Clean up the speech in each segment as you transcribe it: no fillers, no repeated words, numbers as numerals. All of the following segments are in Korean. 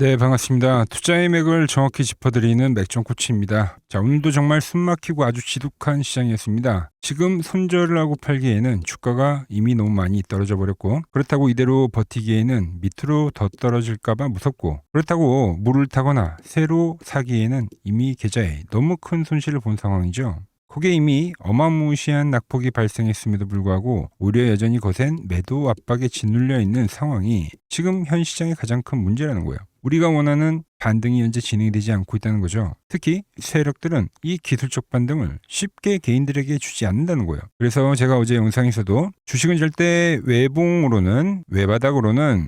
네, 반갑습니다. 투자의 맥을 정확히 짚어드리는 맥정코치입니다. 자, 오늘도 정말 숨막히고 아주 지독한 시장이었습니다. 지금 손절을 하고 팔기에는 주가가 이미 너무 많이 떨어져 버렸고, 그렇다고 이대로 버티기에는 밑으로 더 떨어질까봐 무섭고, 그렇다고 물을 타거나 새로 사기에는 이미 계좌에 너무 큰 손실을 본 상황이죠. 거기에 이미 어마무시한 낙폭이 발생했음에도 불구하고 오히려 여전히 거센 매도 압박에 짓눌려 있는 상황이 지금 현 시장의 가장 큰 문제라는 거예요. 우리가 원하는 반등이 현재 진행이 되지 않고 있다는 거죠. 특히 세력들은 이 기술적 반등을 쉽게 개인들에게 주지 않는다는 거예요. 그래서 제가 어제 영상에서도 주식은 절대 외바닥으로는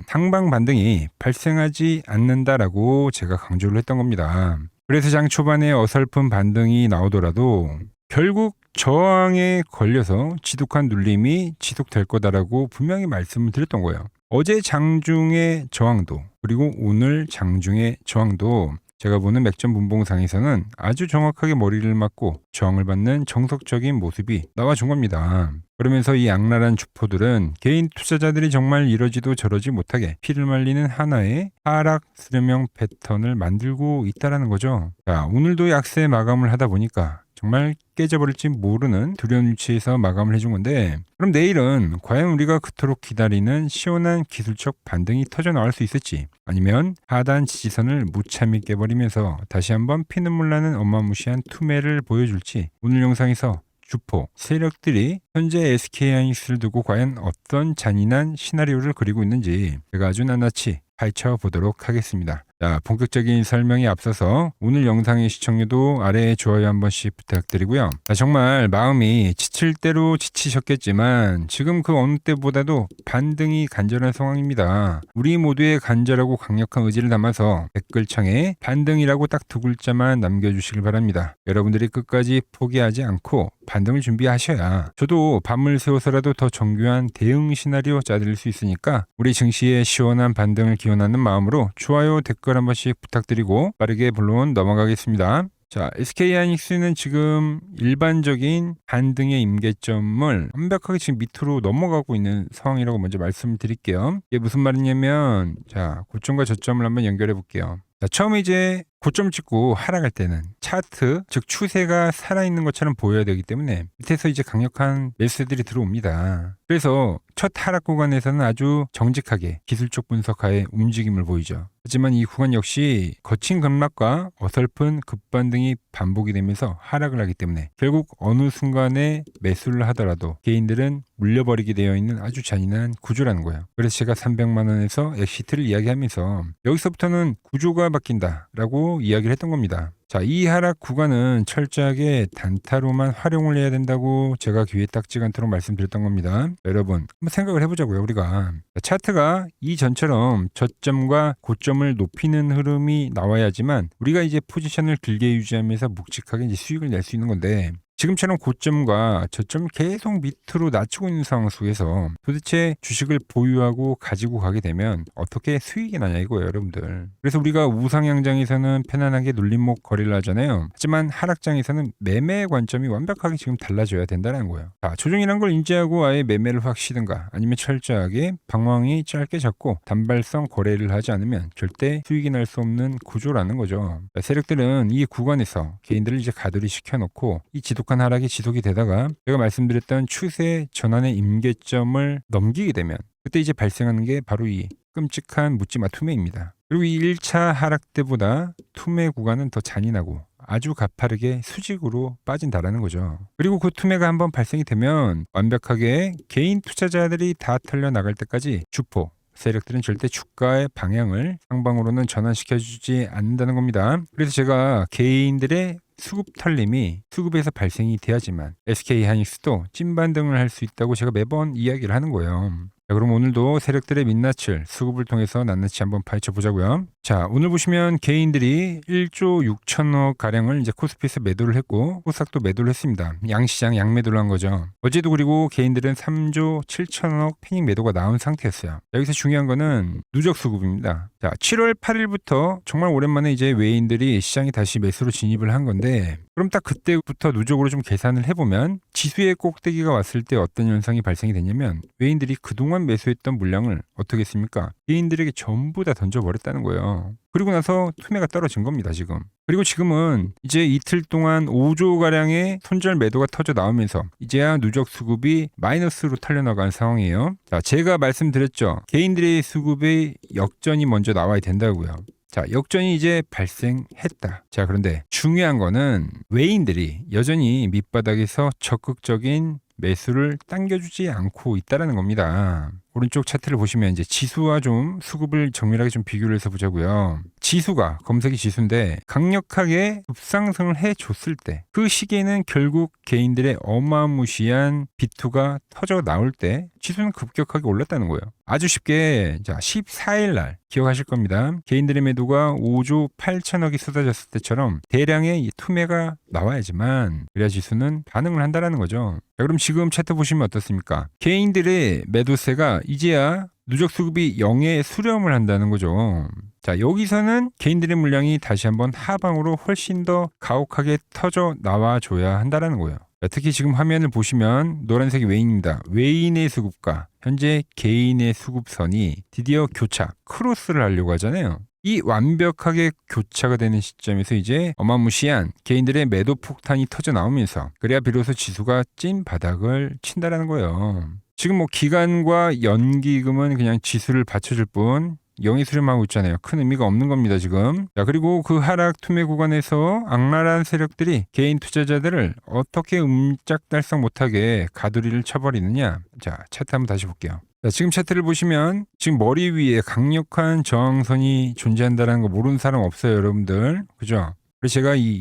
상방 반등이 발생하지 않는다라고 제가 강조를 했던 겁니다. 그래서 장 초반에 어설픈 반등이 나오더라도 결국 저항에 걸려서 지독한 눌림이 지속될 거다라고 분명히 말씀을 드렸던 거예요. 어제 장중의 저항도 그리고 오늘 장중의 저항도 제가 보는 맥점 분봉상에서는 아주 정확하게 머리를 맞고 저항을 받는 정석적인 모습이 나와준 겁니다. 그러면서 이 악랄한 주포들은 개인 투자자들이 정말 이러지도 저러지 못하게 피를 말리는 하나의 하락 수렴형 패턴을 만들고 있다는 거죠. 자, 오늘도 약세 마감을 하다 보니까 정말 깨져버릴지 모르는 두려운 위치에서 마감을 해준 건데, 그럼 내일은 과연 우리가 그토록 기다리는 시원한 기술적 반등이 터져 나올 수 있을지, 아니면 하단 지지선을 무참히 깨버리면서 다시 한번 피눈물 나는 어마무시한 투매를 보여줄지, 오늘 영상에서 주포 세력들이 현재 SK하이닉스를 두고 과연 어떤 잔인한 시나리오를 그리고 있는지 제가 아주 낱낱이 파헤쳐 보도록 하겠습니다. 자, 본격적인 설명에 앞서서 오늘 영상의 시청률도 아래에 좋아요 한 번씩 부탁드리고요. 정말 마음이 지칠 대로 지치셨겠지만 지금 그 어느 때보다도 반등이 간절한 상황입니다. 우리 모두의 간절하고 강력한 의지를 담아서 댓글창에 반등이라고 딱 두 글자만 남겨주시길 바랍니다. 여러분들이 끝까지 포기하지 않고 반등을 준비하셔야 저도 밤을 새워서라도 더 정교한 대응 시나리오 짜드릴 수 있으니까 우리 증시의 시원한 반등을 기원하는 마음으로 좋아요, 댓글 한 번씩 부탁드리고 빠르게 본론 넘어가겠습니다. 자, SK하이닉스는 지금 일반적인 반등의 임계점을 완벽하게 지금 밑으로 넘어가고 있는 상황이라고 먼저 말씀을 드릴게요. 이게 무슨 말이냐면, 자, 고점과 저점을 한번 연결해 볼게요. 자, 처음에 이제 고점 찍고 하락할 때는 차트, 즉 추세가 살아있는 것처럼 보여야 되기 때문에 밑에서 이제 강력한 매수들이 들어옵니다. 그래서 첫 하락 구간에서는 아주 정직하게 기술적 분석하에 움직임을 보이죠. 하지만 이 구간 역시 거친 급락과 어설픈 급반등이 반복이 되면서 하락을 하기 때문에 결국 어느 순간에 매수를 하더라도 개인들은 물려버리게 되어 있는 아주 잔인한 구조라는 거예요. 그래서 제가 300만 원에서 엑시트를 이야기하면서 여기서부터는 구조가 바뀐다라고 이야기를 했던 겁니다. 자, 이 하락 구간은 철저하게 단타로만 활용을 해야 된다고 제가 귀에 딱지가 않도록 말씀드렸던 겁니다. 여러분, 한번 생각을 해보자고요. 우리가 차트가 이전처럼 저점과 고점을 높이는 흐름이 나와야지만 우리가 이제 포지션을 길게 유지하면서 묵직하게 이제 수익을 낼 수 있는 건데, 지금처럼 고점과 저점을 계속 밑으로 낮추고 있는 상황 속에서 도대체 주식을 보유하고 가지고 가게 되면 어떻게 수익이 나냐 이거예요, 여러분들. 그래서 우리가 우상향장에서는 편안하게 눌림목 거래를 하잖아요. 하지만 하락장에서는 매매 관점이 완벽하게 지금 달라져야 된다는 거예요. 자, 조정이란 걸 인지하고 아예 매매를 확 쉬든가, 아니면 철저하게 방황이 짧게 잡고 단발성 거래를 하지 않으면 절대 수익이 날 수 없는 구조라는 거죠. 자, 세력들은 이 구간에서 개인들을 이제 가두리 시켜놓고 이 지독한 하락이 지속이 되다가 제가 말씀드렸던 추세 전환의 임계점을 넘기게 되면 그때 이제 발생하는 게 바로 이 끔찍한 묻지마 투매입니다. 그리고 이 1차 하락 때보다 투매 구간은 더 잔인하고 아주 가파르게 수직으로 빠진다라는 거죠. 그리고 그 투매가 한번 발생이 되면 완벽하게 개인 투자자들이 다 털려 나갈 때까지 주포 세력들은 절대 주가의 방향을 상방으로는 전환시켜주지 않는다는 겁니다. 그래서 제가 개인들의 수급 털림이 수급에서 발생이 돼야지만 SK하이닉스도 찐반등을 할 수 있다고 제가 매번 이야기를 하는 거예요. 자, 그럼 오늘도 세력들의 민낯을 수급을 통해서 낱낱이 한번 파헤쳐 보자고요. 자, 오늘 보시면 개인들이 1조 6천억 가량을 이제 코스피에서 매도를 했고 코스닥도 매도를 했습니다. 양시장 양매도를 한 거죠. 어제도 그리고 개인들은 3조 7천억 패닉 매도가 나온 상태였어요. 여기서 중요한 거는 누적 수급입니다. 자, 7월 8일부터 정말 오랜만에 이제 외인들이 시장에 다시 매수로 진입을 한 건데, 그럼 딱 그때부터 누적으로 좀 계산을 해보면 지수의 꼭대기가 왔을 때 어떤 현상이 발생이 됐냐면 외인들이 그동안 매수했던 물량을 어떻게 했습니까? 개인들에게 전부 다 던져버렸다는 거예요. 거예요. 그리고 나서 투매가 떨어진 겁니다, 지금. 그리고 지금은 이제 이틀 동안 5조가량의 손절 매도가 터져 나오면서 이제야 누적 수급이 마이너스로 탈려나간 상황이에요. 자, 제가 말씀드렸죠. 개인들의 수급의 역전이 먼저 나와야 된다고요. 자, 역전이 이제 발생했다. 자, 그런데 중요한 거는 외인들이 여전히 밑바닥에서 적극적인 매수를 당겨주지 않고 있다는 겁니다. 오른쪽 차트를 보시면 이제 지수와 좀 수급을 정밀하게 좀 비교를 해서 보자고요. 지수가 검색이 지수인데 강력하게 급상승을 해줬을 때 그 시기에는 결국 개인들의 어마무시한 비투가 터져 나올 때 지수는 급격하게 올랐다는 거예요. 아주 쉽게 자 14일 날 기억하실 겁니다. 개인들의 매도가 5조 8천억이 쏟아졌을 때처럼 대량의 이 투매가 나와야지만 그래야 지수는 반응을 한다는 거죠. 자, 그럼 지금 차트 보시면 어떻습니까? 개인들의 매도세가 이제야 누적 수급이 0에 수렴을 한다는 거죠. 자, 여기서는 개인들의 물량이 다시 한번 하방으로 훨씬 더 가혹하게 터져 나와줘야 한다는 거예요. 자, 특히 지금 화면을 보시면 노란색이 외인입니다. 외인의 수급과 현재 개인의 수급선이 드디어 교차, 크로스를 하려고 하잖아요. 이 완벽하게 교차가 되는 시점에서 이제 어마무시한 개인들의 매도 폭탄이 터져 나오면서 그래야 비로소 지수가 찐 바닥을 친다라는 거예요. 지금 뭐 기간과 연기금은 그냥 지수를 받쳐줄 뿐 영이 수렴하고 있잖아요. 큰 의미가 없는 겁니다, 지금. 자, 그리고 그 하락 투매 구간에서 악랄한 세력들이 개인 투자자들을 어떻게 옴짝달싹 못하게 가두리를 쳐버리느냐. 자, 차트 한번 다시 볼게요. 자, 지금 차트를 보시면 지금 머리 위에 강력한 저항선이 존재한다는 거 모르는 사람 없어요, 여러분들. 그죠? 그래서 제가 이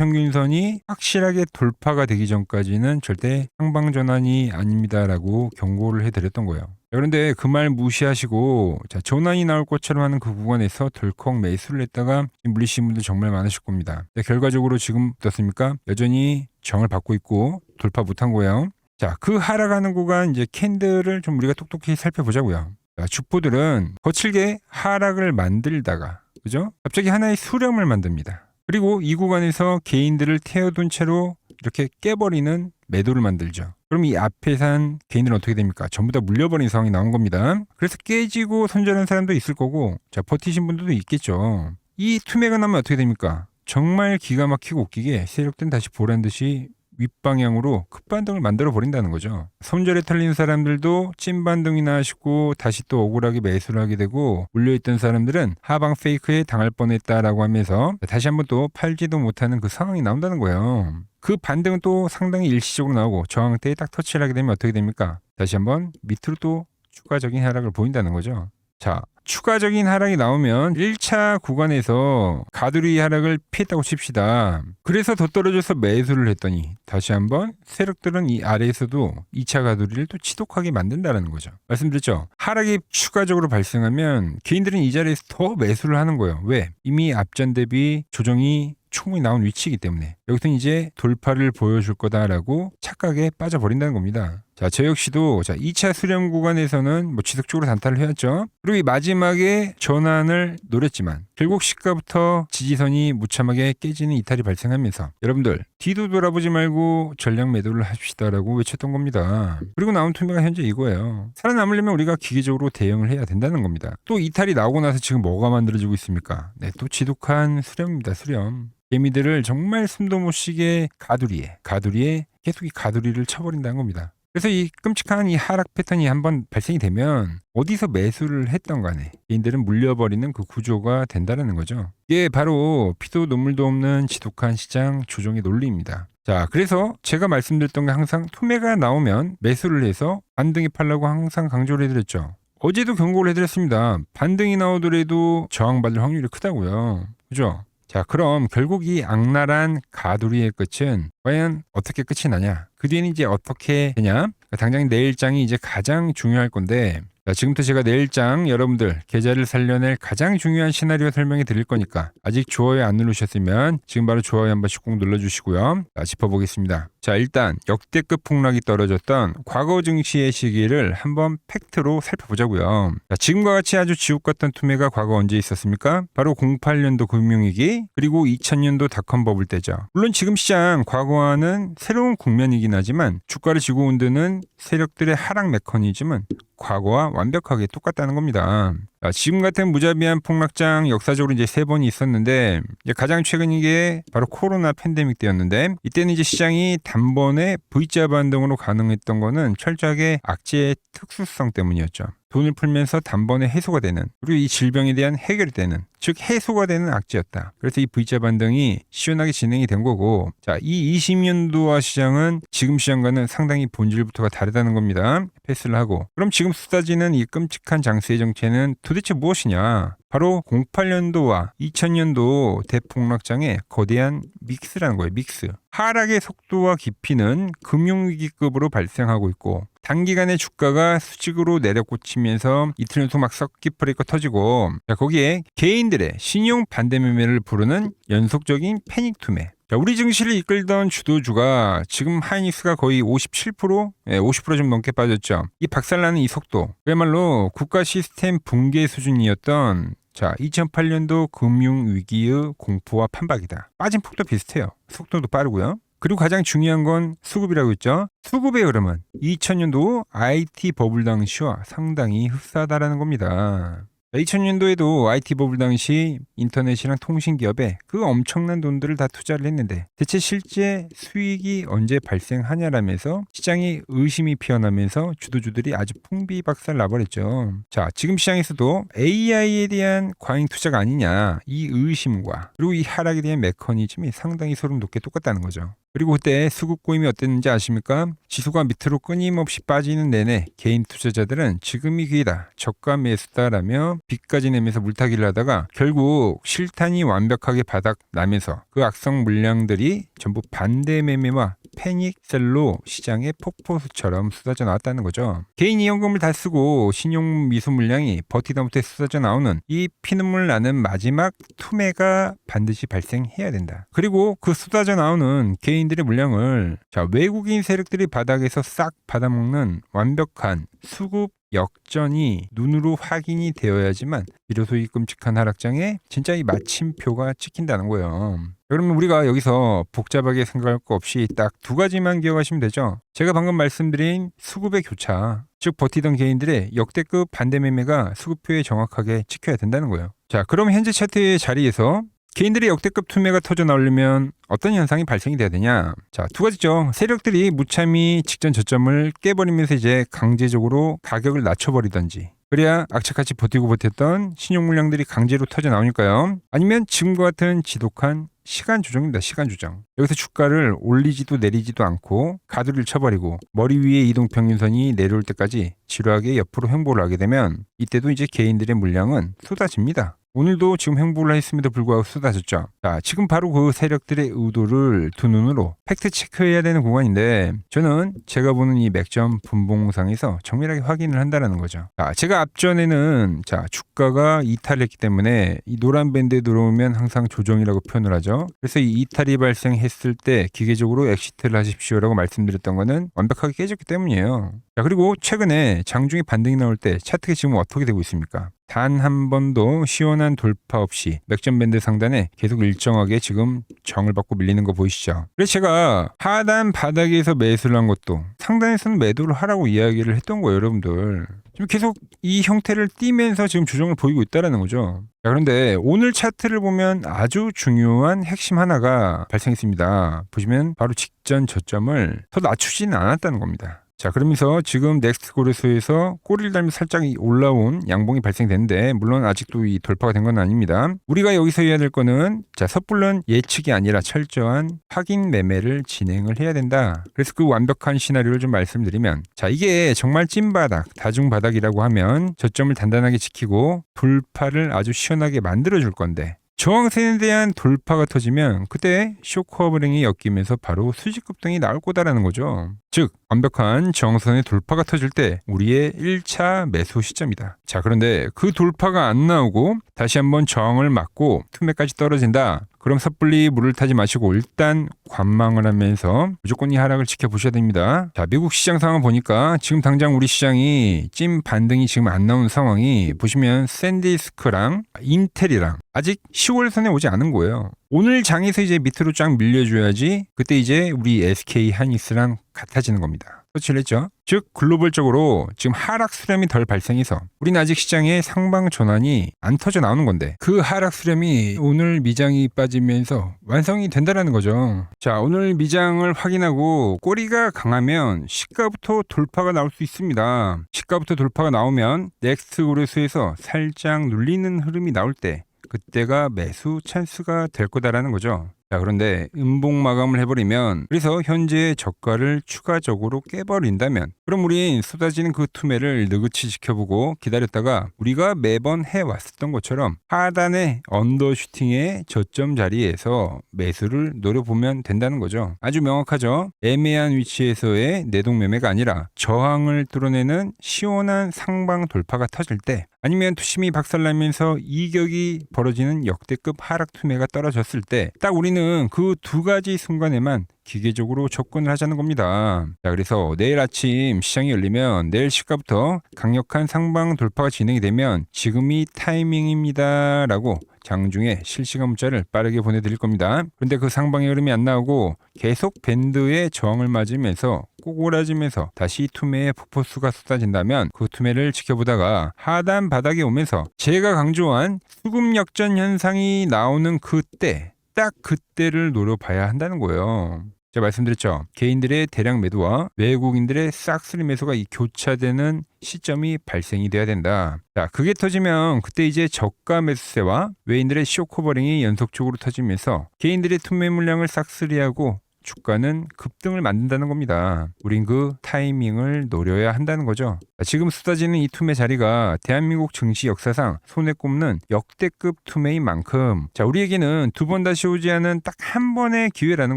이동평균선이 확실하게 돌파가 되기 전까지는 절대 상방 전환이 아닙니다라고 경고를 해드렸던 거예요. 그런데 그 말 무시하시고 자, 전환이 나올 것처럼 하는 그 구간에서 덜컥 매수를 했다가 물리신 분들 정말 많으실 겁니다. 결과적으로 지금 어떻습니까? 여전히 정을 받고 있고 돌파 못한 거예요. 자, 그 하락하는 구간 이제 캔들을 좀 우리가 똑똑히 살펴보자고요. 자, 주포들은 거칠게 하락을 만들다가 그죠? 갑자기 하나의 수렴을 만듭니다. 그리고 이 구간에서 개인들을 태워둔 채로 이렇게 깨버리는 매도를 만들죠. 그럼 이 앞에 산 개인들은 어떻게 됩니까? 전부 다 물려버린 상황이 나온 겁니다. 그래서 깨지고 손절한 사람도 있을 거고 자 버티신 분들도 있겠죠. 이 투매가 나면 어떻게 됩니까? 정말 기가 막히고 웃기게 세력들은 다시 보란 듯이 윗방향으로 급반등을 만들어 버린다는 거죠. 손절에 털린 사람들도 찐반등이나 하시고 다시 또 억울하게 매수를 하게 되고 물려있던 사람들은 하방 페이크에 당할 뻔했다라고 하면서 다시 한번 또 팔지도 못하는 그 상황이 나온다는 거예요. 그 반등은 또 상당히 일시적으로 나오고 저항대에 딱 터치를 하게 되면 어떻게 됩니까? 다시 한번 밑으로 또 추가적인 하락을 보인다는 거죠. 자, 추가적인 하락이 나오면 1차 구간에서 가두리 하락을 피했다고 칩시다. 그래서 더 떨어져서 매수를 했더니 다시 한번 세력들은 이 아래에서도 2차 가두리를 또 지독하게 만든다는 거죠. 말씀드렸죠. 하락이 추가적으로 발생하면 개인들은 이 자리에서 더 매수를 하는 거예요. 왜? 이미 앞전 대비 조정이 충분히 나온 위치이기 때문에 여기서 이제 돌파를 보여줄 거다라고 착각에 빠져버린다는 겁니다. 자, 저 역시도 자 2차 수렴 구간에서는 뭐 지속적으로 단타를 해왔죠. 그리고 이 마지막에 전환을 노렸지만 결국 시가부터 지지선이 무참하게 깨지는 이탈이 발생하면서 여러분들 뒤도 돌아보지 말고 전략 매도를 합시다라고 외쳤던 겁니다. 그리고 나온 투매가 현재 이거예요. 살아남으려면 우리가 기계적으로 대응을 해야 된다는 겁니다. 또 이탈이 나오고 나서 지금 뭐가 만들어지고 있습니까? 네, 또 지독한 수렴입니다. 수렴. 개미들을 정말 숨도 못 쉬게 가두리에 계속 이 가두리를 쳐버린다는 겁니다. 그래서 이 끔찍한 이 하락 패턴이 한번 발생이 되면 어디서 매수를 했던 간에 개인들은 물려버리는 그 구조가 된다는 거죠. 이게 바로 피도 눈물도 없는 지독한 시장 조정의 논리입니다. 자, 그래서 제가 말씀드렸던 게 항상 투매가 나오면 매수를 해서 반등이 팔라고 항상 강조를 해드렸죠. 어제도 경고를 해드렸습니다. 반등이 나오더라도 저항받을 확률이 크다고요. 그죠? 자, 그럼 결국 이 악랄한 가두리의 끝은 과연 어떻게 끝이 나냐? 그 뒤에는 이제 어떻게 되냐? 당장 내일장이 이제 가장 중요할 건데 자, 지금부터 제가 내일장 여러분들 계좌를 살려낼 가장 중요한 시나리오 설명해 드릴 거니까 아직 좋아요 안 누르셨으면 지금 바로 좋아요 한 번씩 꼭 눌러주시고요. 자, 짚어보겠습니다. 자, 일단 역대급 폭락이 떨어졌던 과거 증시의 시기를 한번 팩트로 살펴보자고요. 자, 지금과 같이 아주 지옥 같던 투매가 과거 언제 있었습니까? 바로 08년도 금융위기 그리고 2000년도 닷컴 버블 때죠. 물론 지금 시장 과거와는 새로운 국면이긴 하지만 주가를 쥐고 흔드는 세력들의 하락 메커니즘은 과거와 완벽하게 똑같다는 겁니다. 지금 같은 무자비한 폭락장 역사적으로 이제 3번이 있었는데 이제 가장 최근인 게 바로 코로나 팬데믹 때였는데 이때는 이제 시장이 단번에 V자 반등으로 가능했던 거는 철저하게 악재의 특수성 때문이었죠. 돈을 풀면서 단번에 해소가 되는, 그리고 이 질병에 대한 해결이 되는, 즉 해소가 되는 악재였다. 그래서 이 V자 반등이 시원하게 진행이 된 거고, 자, 이 20년도와 시장은 지금 시장과는 상당히 본질부터가 다르다는 겁니다. 패스를 하고, 그럼 지금 쏟아지는 이 끔찍한 장세의 정체는 도대체 무엇이냐? 바로 08년도와 2000년도 대폭락장의 거대한 믹스라는 거예요. 믹스. 하락의 속도와 깊이는 금융위기급으로 발생하고 있고, 단기간에 주가가 수직으로 내려꽂히면서 이틀 연속 막 서킷 브레이커 터지고, 거기에 개인들의 신용 반대 매매를 부르는 연속적인 패닉 투매. 우리 증시를 이끌던 주도주가 지금 하이닉스가 거의 57%, 50% 좀 넘게 빠졌죠. 이 박살나는 이 속도, 그야말로 국가 시스템 붕괴 수준이었던 2008년도 금융위기의 공포와 판박이다. 빠진 폭도 비슷해요. 속도도 빠르고요. 그리고 가장 중요한 건 수급이라고 했죠. 수급의 흐름은 2000년도 IT 버블 당시와 상당히 흡사하다라는 겁니다. 2000년도에도 IT 버블 당시 인터넷이랑 통신기업에 그 엄청난 돈들을 다 투자를 했는데 대체 실제 수익이 언제 발생하냐라면서 시장이 의심이 피어나면서 주도주들이 아주 풍비박살 나버렸죠. 자, 지금 시장에서도 AI에 대한 과잉 투자가 아니냐, 이 의심과 그리고 이 하락에 대한 메커니즘이 상당히 소름 돋게 똑같다는 거죠. 그리고 그때 수급 고임이 어땠는지 아십니까? 지수가 밑으로 끊임없이 빠지는 내내 개인 투자자들은 지금이 기회다, 저가 매수다라며 빚까지 내면서 물타기를 하다가 결국 실탄이 완벽하게 바닥 나면서 그 악성 물량들이 전부 반대 매매와 패닉셀로 시장에 폭포수처럼 쏟아져 나왔다는 거죠. 개인이 현금을 다 쓰고 신용 미수 물량이 버티다 못해 쏟아져 나오는 이 피눈물 나는 마지막 투매가 반드시 발생해야 된다. 그리고 그 쏟아져 나오는 개인들의 물량을 외국인 세력들이 바닥에서 싹 받아먹는 완벽한 수급 역전이 눈으로 확인이 되어야지만 비로소 이 끔찍한 하락장에 진짜 이 마침표가 찍힌다는 거예요. 그러면 우리가 여기서 복잡하게 생각할 거 없이 딱 2가지만 기억하시면 되죠. 제가 방금 말씀드린 수급의 교차, 즉 버티던 개인들의 역대급 반대 매매가 수급표에 정확하게 찍혀야 된다는 거예요. 자, 그럼 현재 차트의 자리에서 개인들의 역대급 투매가 터져 나오려면 어떤 현상이 발생이 돼야 되냐? 자, 2가지죠. 세력들이 무참히 직전 저점을 깨버리면서 이제 강제적으로 가격을 낮춰버리던지, 그래야 악착같이 버티고 버텼던 신용 물량들이 강제로 터져 나오니까요. 아니면 지금과 같은 지독한 시간 조정입니다. 시간 조정. 여기서 주가를 올리지도 내리지도 않고 가두리를 쳐버리고 머리 위에 이동평균선이 내려올 때까지 지루하게 옆으로 횡보를 하게 되면 이때도 이제 개인들의 물량은 쏟아집니다. 오늘도 지금 횡보를 했음에도 불구하고 쏟아졌죠. 자, 지금 바로 그 세력들의 의도를 두 눈으로 팩트 체크해야 되는 구간인데, 저는 제가 보는 이 맥점 분봉상에서 정밀하게 확인을 한다는 거죠. 자, 제가 앞전에는 주가가 이탈했기 때문에 이 노란 밴드에 들어오면 항상 조정이라고 표현을 하죠. 그래서 이 이탈이 발생했을 때 기계적으로 엑시트를 하십시오라고 말씀드렸던 거는 완벽하게 깨졌기 때문이에요. 자, 그리고 최근에 장중에 반등이 나올 때 차트가 지금 어떻게 되고 있습니까? 단 한 번도 시원한 돌파 없이 맥점 밴드 상단에 계속 일정하게 지금 정을 받고 밀리는 거 보이시죠? 그래서 제가 하단 바닥에서 매수를 한 것도 상단에서는 매도를 하라고 이야기를 했던 거예요, 여러분들. 지금 계속 이 형태를 띠면서 지금 조정을 보이고 있다는 거죠. 자, 그런데 오늘 차트를 보면 아주 중요한 핵심 하나가 발생했습니다. 보시면 바로 직전 저점을 더 낮추지는 않았다는 겁니다. 자, 그러면서 지금 넥스트 고려소에서 꼬리를 달면서 살짝 올라온 양봉이 발생됐는데, 물론 아직도 이 돌파가 된 건 아닙니다. 우리가 여기서 해야 될 거는 섣불른 예측이 아니라 철저한 확인 매매를 진행을 해야 된다. 그래서 그 완벽한 시나리오를 좀 말씀드리면, 이게 정말 찐바닥, 다중바닥이라고 하면 저점을 단단하게 지키고 돌파를 아주 시원하게 만들어줄 건데, 저항선에 대한 돌파가 터지면 그때 쇼크와 불행이 엮이면서 바로 수직급등이 나올 거다라는 거죠. 즉 완벽한 저항선의 돌파가 터질 때 우리의 1차 매수 시점이다. 자, 그런데 그 돌파가 안 나오고 다시 한번 저항을 맞고 투매까지 떨어진다. 그럼 섣불리 물을 타지 마시고 일단 관망을 하면서 무조건 이 하락을 지켜보셔야 됩니다. 자, 미국 시장 상황 보니까 지금 당장 우리 시장이 찐 반등이 지금 안 나오는 상황이, 보시면 샌디스크랑 인텔이랑 아직 10월선에 오지 않은 거예요. 오늘 장에서 이제 밑으로 쫙 밀려줘야지 그때 이제 우리 SK 하이닉스랑 같아지는 겁니다. 터치를 했죠. 즉 글로벌적으로 지금 하락 수렴이 덜 발생해서 우리는 아직 시장에 상방 전환이 안 터져 나오는 건데 그 하락 수렴이 오늘 미장이 빠지면서 완성이 된다라는 거죠. 자, 오늘 미장을 확인하고 꼬리가 강하면 시가부터 돌파가 나올 수 있습니다. 시가부터 돌파가 나오면 넥스트 그로스에서 살짝 눌리는 흐름이 나올 때 그때가 매수 찬스가 될 거다라는 거죠. 자, 그런데 음봉 마감을 해버리면, 그래서 현재의 저가를 추가적으로 깨버린다면, 그럼 우린 쏟아지는 그 투매를 느긋이 지켜보고 기다렸다가 우리가 매번 해왔었던 것처럼 하단의 언더슈팅의 저점 자리에서 매수를 노려보면 된다는 거죠. 아주 명확하죠. 애매한 위치에서의 내동매매가 아니라 저항을 뚫어내는 시원한 상방 돌파가 터질 때, 아니면 투심이 박살나면서 이격이 벌어지는 역대급 하락 투매가 떨어졌을 때 딱 우리는 그 두 가지 순간에만 기계적으로 접근을 하자는 겁니다. 자, 그래서 내일 아침 시장이 열리면 내일 시가부터 강력한 상방 돌파가 진행이 되면 지금이 타이밍입니다 라고 장중에 실시간 문자를 빠르게 보내드릴 겁니다. 그런데 그 상방의 흐름이 안 나오고 계속 밴드의 저항을 맞으면서 꼬꾸라지면서 다시 투매의 폭포수가 쏟아진다면 그 투매를 지켜보다가 하단 바닥에 오면서 제가 강조한 수급 역전 현상이 나오는 그때, 딱 그때를 노려봐야 한다는 거예요. 제가 말씀드렸죠. 개인들의 대량 매도와 외국인들의 싹쓸이 매수가 이 교차되는 시점이 발생이 돼야 된다. 자, 그게 터지면 그때 이제 저가 매수세와 외인들의 쇼커버링이 연속적으로 터지면서 개인들의 투매 물량을 싹쓸이하고 주가는 급등을 만든다는 겁니다. 우린 그 타이밍을 노려야 한다는 거죠. 지금 쏟아지는 이 투매 자리가 대한민국 증시 역사상 손에 꼽는 역대급 투매인 만큼, 자, 우리에게는 두 번 다시 오지 않은 딱 한 번의 기회라는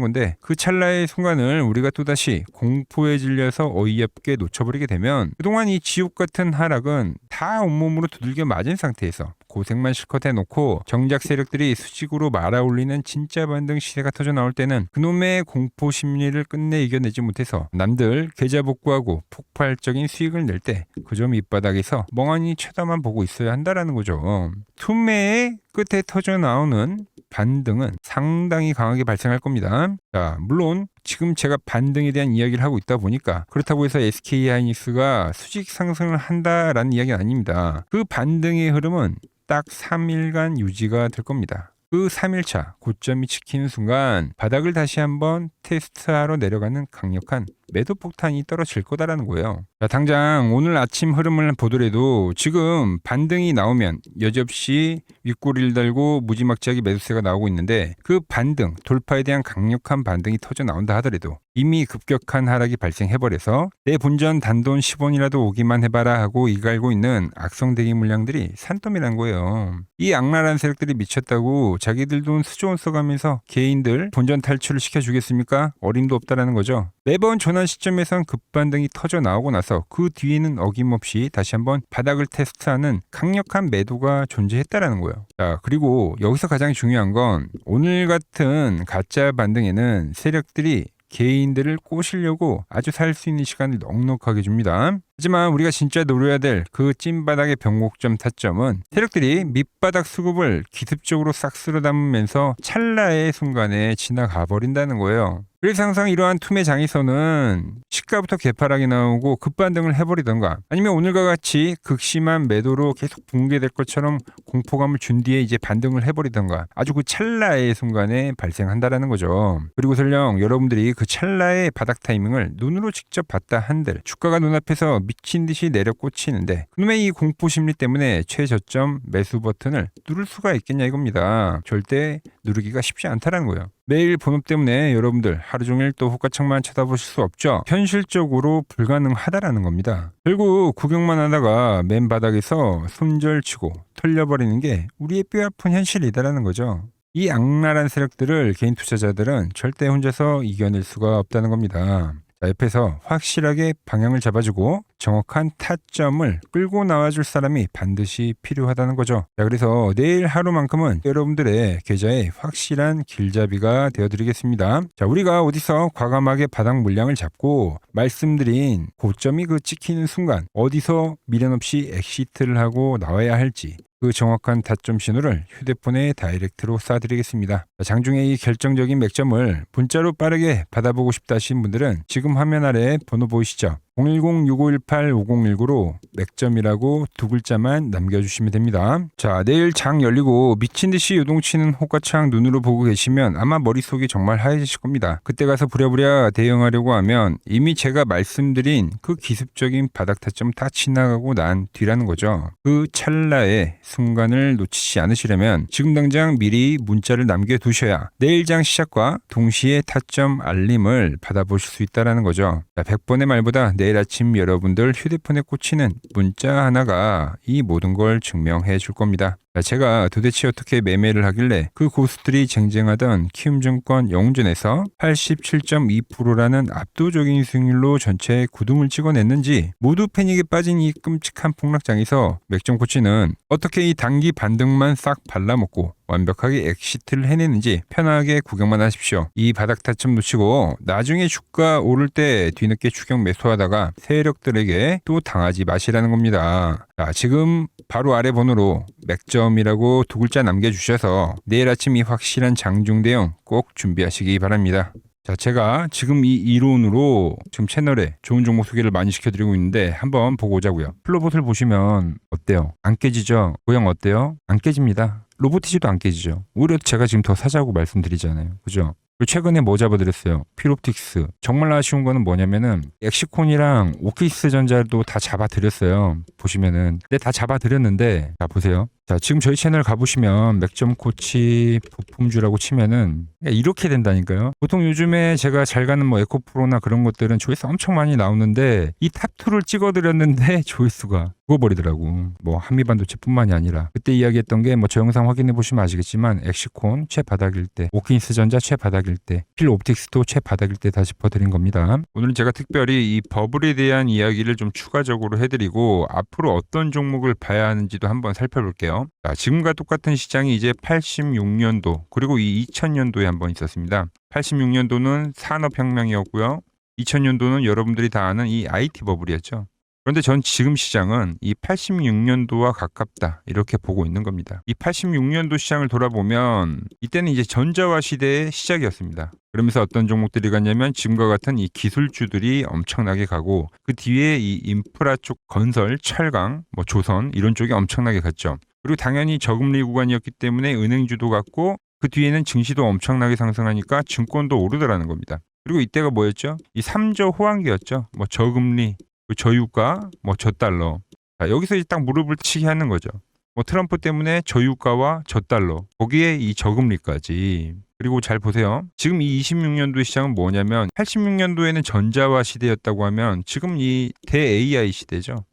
건데 그 찰나의 순간을 우리가 또다시 공포에 질려서 어이없게 놓쳐버리게 되면 그동안 이 지옥 같은 하락은 다 온몸으로 두들겨 맞은 상태에서 고생만 실컷 해놓고 정작 세력들이 수직으로 말아올리는 진짜 반등 시세가 터져 나올 때는 그놈의 공포 심리를 끝내 이겨내지 못해서 남들 계좌 복구하고 폭발적인 수익을 낼 때 그저 밑바닥에서 멍하니 쳐다만 보고 있어야 한다라는 거죠. 투매의 끝에 터져 나오는 반등은 상당히 강하게 발생할 겁니다. 자, 물론 지금 제가 반등에 대한 이야기를 하고 있다 보니까 그렇다고 해서 SK하이닉스가 수직 상승을 한다라는 이야기는 아닙니다. 그 반등의 흐름은 딱 3일간 유지가 될 겁니다. 그 3일차 고점이 지키는 순간 바닥을 다시 한번 테스트하러 내려가는 강력한 매도 폭탄이 떨어질 거다라는 거예요. 자, 당장 오늘 아침 흐름을 보더라도 지금 반등이 나오면 여지없이 윗꼬리를 달고 무지막지하게 매수세가 나오고 있는데 그 반등, 돌파에 대한 강력한 반등이 터져 나온다 하더라도 이미 급격한 하락이 발생해버려서 내 본전 단돈 10원이라도 오기만 해봐라 하고 이갈고 있는 악성대기 물량들이 산더미라는 거예요. 이 악랄한 세력들이 미쳤다고 자기들 돈 수조원 써가면서 개인들 본전 탈출을 시켜주겠습니까? 어림도 없다라는 거죠. 매번 전환 시점에선 급반등이 터져 나오고 나서 그 뒤에는 어김없이 다시 한번 바닥을 테스트하는 강력한 매도가 존재했다라는 거예요. 자, 그리고 여기서 가장 중요한 건 오늘 같은 가짜 반등에는 세력들이 개인들을 꼬시려고 아주 살 수 있는 시간을 넉넉하게 줍니다. 하지만 우리가 진짜 노려야 될 그 찐바닥의 변곡점 타점은 세력들이 밑바닥 수급을 기습적으로 싹 쓸어 담으면서 찰나의 순간에 지나가 버린다는 거예요. 그래서 항상 이러한 투매 장에서는 시가부터 개파락이 나오고 급반등을 해버리던가 아니면 오늘과 같이 극심한 매도로 계속 붕괴될 것처럼 공포감을 준 뒤에 이제 반등을 해버리던가 아주 그 찰나의 순간에 발생한다라는 거죠. 그리고 설령 여러분들이 그 찰나의 바닥 타이밍을 눈으로 직접 봤다 한들 주가가 눈앞에서 미친 듯이 내려 꽂히는데 그놈의 이 공포 심리 때문에 최저점 매수 버튼을 누를 수가 있겠냐 이겁니다. 절대 누르기가 쉽지 않다라는 거예요. 매일 본업 때문에 여러분들 하루 종일 또 호가창만 쳐다보실 수 없죠. 현실적으로 불가능하다라는 겁니다. 결국 구경만 하다가 맨 바닥에서 손절치고 털려버리는 게 우리의 뼈아픈 현실이다라는 거죠. 이 악랄한 세력들을 개인 투자자들은 절대 혼자서 이겨낼 수가 없다는 겁니다. 자, 옆에서 확실하게 방향을 잡아주고 정확한 타점을 끌고 나와줄 사람이 반드시 필요하다는 거죠. 자, 그래서 내일 하루만큼은 여러분들의 계좌에 확실한 길잡이가 되어드리겠습니다. 자, 우리가 어디서 과감하게 바닥 물량을 잡고 말씀드린 고점이 그 찍히는 순간 어디서 미련 없이 엑시트를 하고 나와야 할지 그 정확한 타점 신호를 휴대폰에 다이렉트로 쏴드리겠습니다. 장중에 이 결정적인 맥점을 문자로 빠르게 받아보고 싶다 하신 분들은 지금 화면 아래 번호 보이시죠? 010-6518-5019로 맥점이라고 두 글자만 남겨주시면 됩니다. 자, 내일 장 열리고 미친듯이 요동치는 호가창 눈으로 보고 계시면 아마 머릿속이 정말 하얘지실 겁니다. 그때 가서 부랴부랴 대응하려고 하면 이미 제가 말씀드린 그 기습적인 바닥 타점 다 지나가고 난 뒤라는 거죠. 그 찰나의 순간을 놓치지 않으시려면 지금 당장 미리 문자를 남겨두셔야 내일 장 시작과 동시에 타점 알림을 받아보실 수 있다는 거죠. 100번의 말보다 내일 아침 여러분들 휴대폰에 꽂히는 문자 하나가 이 모든 걸 증명해 줄 겁니다. 제가 도대체 어떻게 매매를 하길래 그 고수들이 쟁쟁하던 키움증권 영웅전에서 87.2%라는 압도적인 수익률로 전체 9등을 찍어냈는지 모두 패닉에 빠진 이 끔찍한 폭락장에서 맥점코치는 어떻게 이 단기 반등만 싹 발라먹고 완벽하게 엑시트를 해내는지 편하게 구경만 하십시오. 이 바닥 타점 놓치고 나중에 주가 오를 때 뒤늦게 추격 매수하다가 세력들에게 또 당하지 마시라는 겁니다. 자, 지금 바로 아래 번호로 맥점이라고 두 글자 남겨주셔서 내일 아침 이 확실한 장중 대응 꼭 준비하시기 바랍니다. 자, 제가 지금 이 이론으로 지금 채널에 좋은 종목 소개를 많이 시켜드리고 있는데 한번 보고 오자고요. 플로봇을 보시면 어때요? 안 깨지죠? 모양 어때요? 안 깨집니다. 로보티지도 안 깨지죠. 오히려 제가 지금 더 사자고 말씀드리잖아요. 그죠? 그리고 최근에 뭐 잡아드렸어요? 피롭틱스. 정말 아쉬운 거는 뭐냐면은 엑시콘이랑 오키스 전자도 다 잡아드렸어요. 보시면은. 근데 다 잡아드렸는데 자 보세요. 자 지금 저희 채널 가보시면 맥점 코치 부품주라고 치면은 이렇게 된다니까요. 보통 요즘에 제가 잘 가는 뭐 에코프로나 그런 것들은 조회수 엄청 많이 나오는데 이 탑2를 찍어드렸는데 조회수가 죽어버리더라고. 뭐 한미반도체뿐만이 아니라 그때 이야기했던 게 뭐 저 영상 확인해 보시면 아시겠지만 엑시콘 최바닥일 때, 오킨스 전자 최바닥일 때, 필옵틱스도 최바닥일 때 다 짚어드린 겁니다. 오늘은 제가 특별히 이 버블에 대한 이야기를 좀 추가적으로 해드리고 앞으로 어떤 종목을 봐야 하는지도 한번 살펴볼게요. 자, 지금과 똑같은 시장이 이제 86년도 그리고 이 2000년도에 한번 있었습니다. 86년도는 산업혁명이었고요. 2000년도는 여러분들이 다 아는 이 IT 버블이었죠. 그런데 전 지금 시장은 이 86년도와 가깝다 이렇게 보고 있는 겁니다. 이 86년도 시장을 돌아보면 이때는 이제 전자화 시대의 시작이었습니다. 그러면서 어떤 종목들이 갔냐면 지금과 같은 이 기술주들이 엄청나게 가고 그 뒤에 이 인프라 쪽 건설, 철강, 뭐 조선 이런 쪽이 엄청나게 갔죠. 그리고 당연히 저금리 구간이었기 때문에 은행주도 갔고 그 뒤에는 증시도 엄청나게 상승하니까 증권도 오르더라는 겁니다. 그리고 이때가 뭐였죠? 이 3조 호황기였죠. 뭐 저금리, 저유가, 뭐 저달러. 자, 여기서 이제 딱 무릎을 치게 하는 거죠. 뭐 트럼프 때문에 저유가와 저달러, 거기에 이 저금리까지. 그리고 잘 보세요. 지금 이 26년도 시장은 뭐냐면 86년도에는 전자화 시대였다고 하면 지금 이 대 AI 시대죠.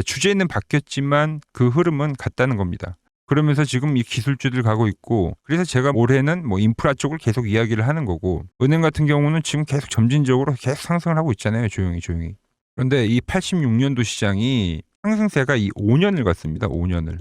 주제는 바뀌었지만 그 흐름은 같다는 겁니다. 그러면서 지금 이 기술주들 가고 있고 그래서 제가 올해는 뭐 인프라 쪽을 계속 이야기를 하는 거고 은행 같은 경우는 지금 계속 점진적으로 계속 상승을 하고 있잖아요. 조용히. 그런데 이 86년도 시장이 상승세가 이 5년을 갔습니다. 5년을.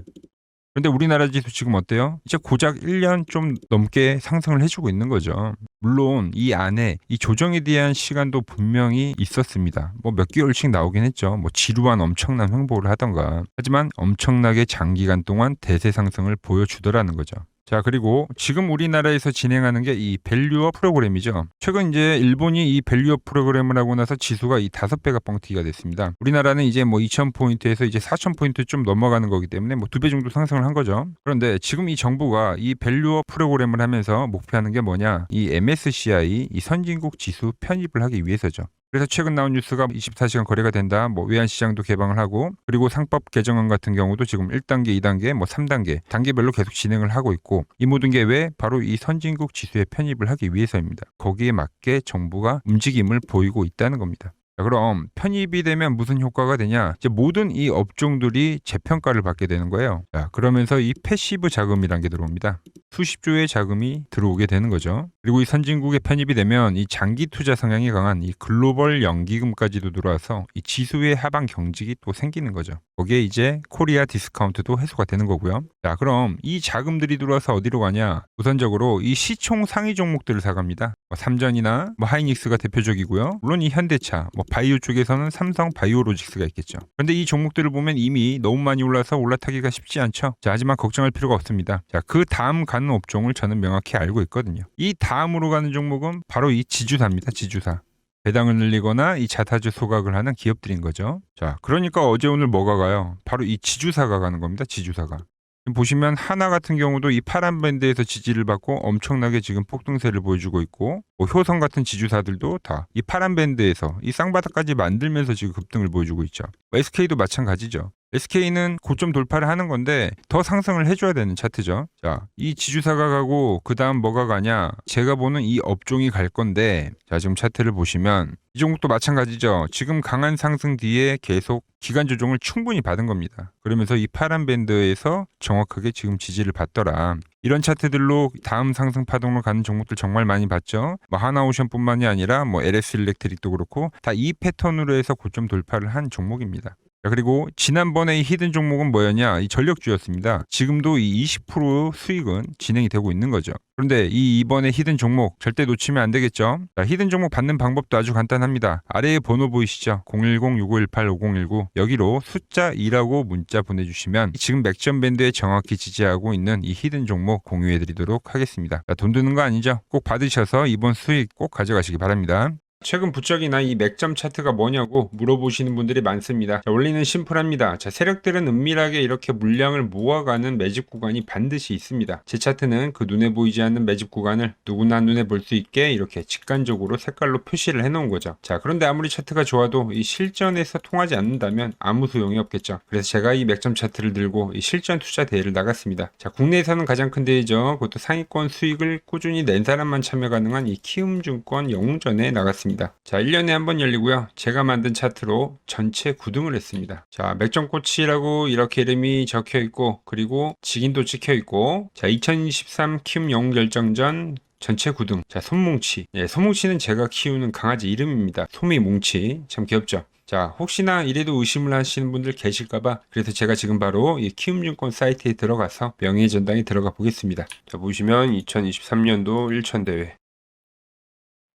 그런데 우리나라 지수 지금 어때요? 이제 고작 1년 좀 넘게 상승을 해주고 있는 거죠. 물론 이 안에 이 조정에 대한 시간도 분명히 있었습니다. 뭐 몇 개월씩 나오긴 했죠. 뭐 지루한 엄청난 횡보를 하던가. 하지만 엄청나게 장기간 동안 대세 상승을 보여주더라는 거죠. 자, 그리고 지금 우리나라에서 진행하는 게 이 밸류업 프로그램이죠. 최근 이제 일본이 이 밸류업 프로그램을 하고 나서 지수가 이 5배가 뻥튀기가 됐습니다. 우리나라는 이제 뭐 2000포인트에서 이제 4000포인트 좀 넘어가는 거기 때문에 뭐 2배 정도 상승을 한 거죠. 그런데 지금 이 정부가 이 밸류업 프로그램을 하면서 목표하는 게 뭐냐? 이 MSCI 이 선진국 지수 편입을 하기 위해서죠. 그래서 최근 나온 뉴스가 24시간 거래가 된다. 뭐 외환시장도 개방을 하고 그리고 상법 개정안 같은 경우도 지금 1단계, 2단계, 뭐 3단계 단계별로 계속 진행을 하고 있고 이 모든 게 왜? 바로 이 선진국 지수에 편입을 하기 위해서입니다. 거기에 맞게 정부가 움직임을 보이고 있다는 겁니다. 자, 그럼 편입이 되면 무슨 효과가 되냐? 이제 모든 이 업종들이 재평가를 받게 되는 거예요. 자, 그러면서 이 패시브 자금이라는 게 들어옵니다. 수십조의 자금이 들어오게 되는 거죠. 그리고 이 선진국에 편입이 되면 이 장기 투자 성향이 강한 이 글로벌 연기금까지도 들어와서 이 지수의 하방 경직이 또 생기는 거죠. 거기에 이제 코리아 디스카운트도 해소가 되는 거고요. 자, 그럼 이 자금들이 들어와서 어디로 가냐? 우선적으로 이 시총 상위 종목들을 사갑니다. 삼전이나 하이닉스가 대표적이고요. 물론 이 현대차, 바이오 쪽에서는 삼성 바이오로직스가 있겠죠. 그런데 이 종목들을 보면 이미 너무 많이 올라서 올라타기가 쉽지 않죠. 자, 하지만 걱정할 필요가 없습니다. 자, 그 다음 가는 업종을 저는 명확히 알고 있거든요. 이 다음으로 가는 종목은 바로 이 지주사입니다. 지주사. 배당을 늘리거나 이 자타주 소각을 하는 기업들인 거죠. 자, 그러니까 어제 오늘 뭐가 가요? 바로 이 지주사가 가는 겁니다. 지주사가. 지금 보시면 하나 같은 경우도 이 파란 밴드에서 지지를 받고 엄청나게 지금 폭등세를 보여주고 있고, 효성 같은 지주사들도 다 이 파란 밴드에서 이 쌍바닥까지 만들면서 지금 급등을 보여주고 있죠. SK도 마찬가지죠. SK는 고점 돌파를 하는 건데 더 상승을 해줘야 되는 차트죠. 자, 이 지주사가 가고 그 다음 뭐가 가냐? 제가 보는 이 업종이 갈 건데, 자, 지금 차트를 보시면 이 종목도 마찬가지죠. 지금 강한 상승 뒤에 계속 기간 조정을 충분히 받은 겁니다. 그러면서 이 파란 밴드에서 정확하게 지금 지지를 받더라. 이런 차트들로 다음 상승 파동으로 가는 종목들 정말 많이 봤죠. 하나오션뿐만이 아니라 LS 일렉트릭도 그렇고 다 이 패턴으로 해서 고점 돌파를 한 종목입니다. 자, 그리고 지난번에 이 히든 종목은 뭐였냐? 이 전력주였습니다. 지금도 이 20% 수익은 진행이 되고 있는 거죠. 그런데 이번에 히든 종목 절대 놓치면 안 되겠죠? 자, 히든 종목 받는 방법도 아주 간단합니다. 아래에 번호 보이시죠? 010-6518-5019 여기로 숫자 2라고 문자 보내주시면 지금 맥점 밴드에 정확히 지지하고 있는 이 히든 종목 공유해드리도록 하겠습니다. 자, 돈 드는 거 아니죠? 꼭 받으셔서 이번 수익 꼭 가져가시기 바랍니다. 최근 부쩍이나 이 맥점 차트가 뭐냐고 물어보시는 분들이 많습니다. 자, 원리는 심플합니다. 자, 세력들은 은밀하게 이렇게 물량을 모아가는 매집 구간이 반드시 있습니다. 제 차트는 그 눈에 보이지 않는 매집 구간을 누구나 눈에 볼 수 있게 이렇게 직관적으로 색깔로 표시를 해놓은 거죠. 자, 그런데 아무리 차트가 좋아도 이 실전에서 통하지 않는다면 아무 소용이 없겠죠. 그래서 제가 이 맥점 차트를 들고 이 실전 투자 대회를 나갔습니다. 자, 국내에서는 가장 큰 대회죠. 그것도 상위권 수익을 꾸준히 낸 사람만 참여 가능한 이 키움증권 영웅전에 나갔습니다. 자, 1년에 한 번 열리고요. 제가 만든 차트로 전체 9등을 했습니다. 자, 맥점꼬치라고 이렇게 이름이 적혀 있고, 그리고 직인도 찍혀 있고, 자, 2023 키움 영웅 결정전 전체 9등. 자, 손뭉치. 예, 손뭉치는 제가 키우는 강아지 이름입니다. 소미뭉치. 참 귀엽죠? 자, 혹시나 이래도 의심을 하시는 분들 계실까봐 그래서 제가 지금 바로 이 키움증권 사이트에 들어가서 명예의 전당에 들어가 보겠습니다. 자, 보시면 2023년도 1천 대회.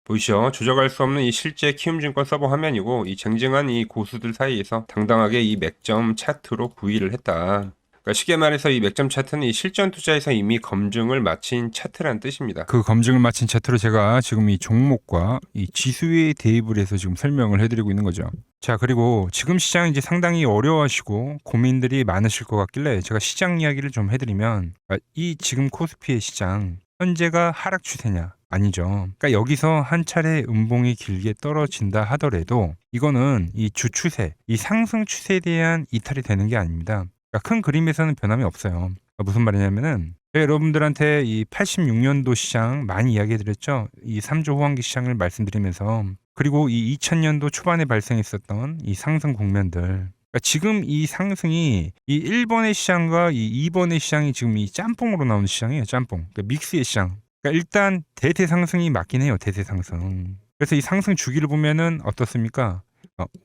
보이시죠? 조작할 수 없는 이 실제 키움증권 서버 화면이고, 이 쟁쟁한 이 고수들 사이에서 당당하게 이 맥점 차트로 구의를 했다. 그러니까 쉽게 말해서 이 맥점 차트는 이 실전 투자에서 이미 검증을 마친 차트란 뜻입니다. 그 검증을 마친 차트로 제가 지금 이 종목과 이 지수에 대입을 해서 지금 설명을 해드리고 있는 거죠. 자, 그리고 지금 시장 이제 상당히 어려워하시고 고민들이 많으실 것 같길래 제가 시장 이야기를 좀 해드리면, 이 지금 코스피의 시장 현재가 하락 추세냐? 아니죠. 그러니까 여기서 한 차례 음봉이 길게 떨어진다 하더라도 이거는 이 주 추세, 이 상승 추세에 대한 이탈이 되는 게 아닙니다. 그러니까 큰 그림에서는 변함이 없어요. 그러니까 무슨 말이냐면은 여러분들한테 이 86년도 시장 많이 이야기해드렸죠. 이 3조 호황기 시장을 말씀드리면서, 그리고 이 2000년도 초반에 발생했었던 이 상승 국면들. 그러니까 지금 이 상승이 이 1번의 시장과 이 2번의 시장이 지금 이 짬뽕으로 나오는 시장이에요. 짬뽕. 그러니까 믹스의 시장. 그러니까 일단 대세 상승이 맞긴 해요. 대세 상승. 그래서 이 상승 주기를 보면은 어떻습니까?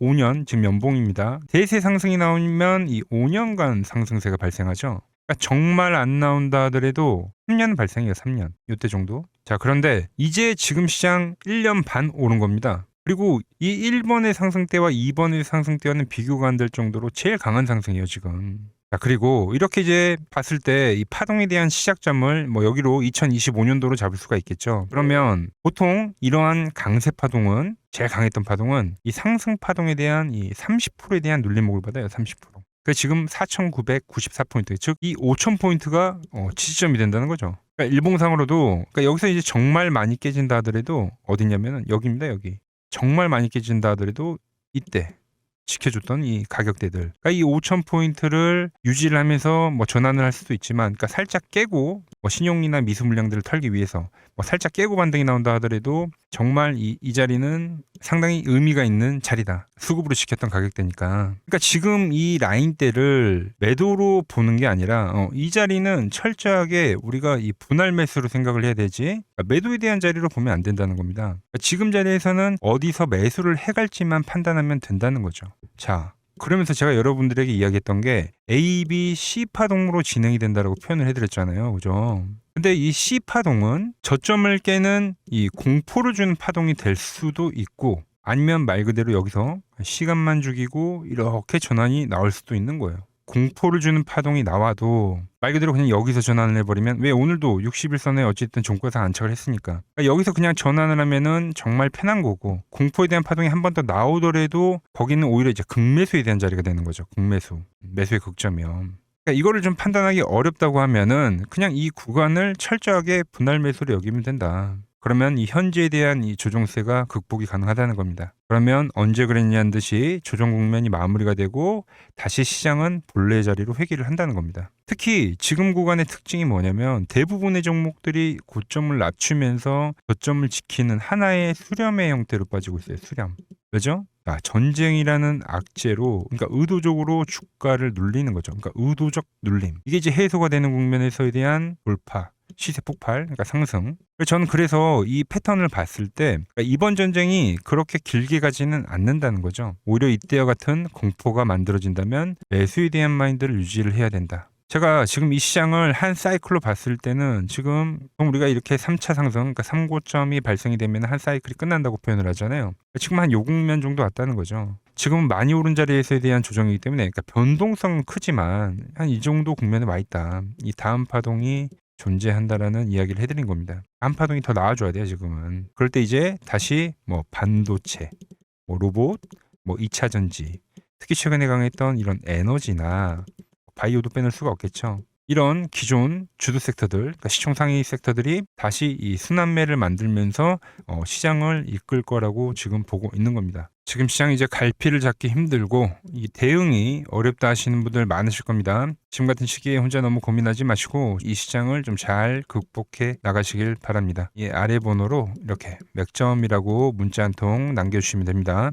5년 지금 연봉입니다. 대세 상승이 나오면 이 5년간 상승세가 발생하죠. 그러니까 정말 안 나온다 하더라도 3년 발생해요. 3년. 이때 정도. 자, 그런데 이제 지금 시장 1년 반 오른 겁니다. 그리고 이 1번의 상승 때와 2번의 상승 때와는 비교가 안 될 정도로 제일 강한 상승이에요, 지금. 자, 그리고 이렇게 이제 봤을 때 이 파동에 대한 시작점을 여기로 2025년도로 잡을 수가 있겠죠. 그러면 보통 이러한 강세 파동은, 제일 강했던 파동은 이 상승 파동에 대한 이 30%에 대한 눌림목을 받아요. 30%. 그 지금 4,994포인트, 즉 이 5,000포인트가 지지점이 된다는 거죠. 그러니까 일봉상으로도, 그러니까 여기서 이제 정말 많이 깨진다 하더라도 어디냐면은 여기입니다. 여기. 정말 많이 깨진다 하더라도 이때 지켜줬던 이 가격대들. 그러니까 이 5,000포인트를 유지를 하면서 전환을 할 수도 있지만, 그러니까 살짝 깨고 신용이나 미수 물량들을 털기 위해서 살짝 깨고 반등이 나온다 하더라도 정말 이 자리는 상당히 의미가 있는 자리다. 수급으로 지켰던 가격대니까. 그러니까 지금 이 라인대를 매도로 보는 게 아니라 이 자리는 철저하게 우리가 이 분할 매수로 생각을 해야 되지, 그러니까 매도에 대한 자리로 보면 안 된다는 겁니다. 그러니까 지금 자리에서는 어디서 매수를 해갈지만 판단하면 된다는 거죠. 자, 그러면서 제가 여러분들에게 이야기했던 게 A, B, C 파동으로 진행이 된다라고 표현을 해드렸잖아요. 그죠? 근데 이 C 파동은 저점을 깨는 이 공포를 주는 파동이 될 수도 있고, 아니면 말 그대로 여기서 시간만 죽이고 이렇게 전환이 나올 수도 있는 거예요. 공포를 주는 파동이 나와도 말 그대로 그냥 여기서 전환을 해버리면, 왜 오늘도 60일선에 어쨌든 종가상 안착을 했으니까, 그러니까 여기서 그냥 전환을 하면은 정말 편한 거고, 공포에 대한 파동이 한 번 더 나오더라도 거기는 오히려 이제 극매수에 대한 자리가 되는 거죠. 극매수, 매수의 극점이요. 그러니까 이거를 좀 판단하기 어렵다고 하면은 그냥 이 구간을 철저하게 분할 매수로 여기면 된다. 그러면 이 현재에 대한 이 조정세가 극복이 가능하다는 겁니다. 그러면 언제 그랬냐는 듯이 조정 국면이 마무리가 되고 다시 시장은 본래 자리로 회귀를 한다는 겁니다. 특히 지금 구간의 특징이 뭐냐면 대부분의 종목들이 고점을 낮추면서 저점을 지키는 하나의 수렴의 형태로 빠지고 있어요. 수렴. 왜죠? 전쟁이라는 악재로, 그러니까 의도적으로 주가를 눌리는 거죠. 그러니까 의도적 눌림. 이게 이제 해소가 되는 국면에서에 대한 돌파, 시세 폭발, 그러니까 상승. 저는 그래서 이 패턴을 봤을 때 그러니까 이번 전쟁이 그렇게 길게 가지는 않는다는 거죠. 오히려 이때와 같은 공포가 만들어진다면 매수에 대한 마인드를 유지를 해야 된다. 제가 지금 이 시장을 한 사이클로 봤을 때는 지금 우리가 이렇게 3차 상승, 그러니까 3고점이 발생이 되면 한 사이클이 끝난다고 표현을 하잖아요. 지금 한 요 국면 정도 왔다는 거죠. 지금은 많이 오른 자리에서에 대한 조정이기 때문에, 그러니까 변동성은 크지만 한 이 정도 국면에 와 있다. 이 다음 파동이 존재한다라는 이야기를 해드린 겁니다. 다음 파동이 더 나와줘야 돼요, 지금은. 그럴 때 이제 다시 뭐 반도체, 뭐 로봇, 뭐 2차 전지, 특히 최근에 강했던 이런 에너지나 바이오도 빼놓을 수가 없겠죠. 이런 기존 주도 섹터들, 그러니까 시총 상위 섹터들이 다시 이 순환매를 만들면서 시장을 이끌 거라고 지금 보고 있는 겁니다. 지금 시장이 이제 갈피를 잡기 힘들고 이 대응이 어렵다 하시는 분들 많으실 겁니다. 지금 같은 시기에 혼자 너무 고민하지 마시고 이 시장을 좀 잘 극복해 나가시길 바랍니다. 이 아래 번호로 이렇게 맥점이라고 문자 한 통 남겨주시면 됩니다.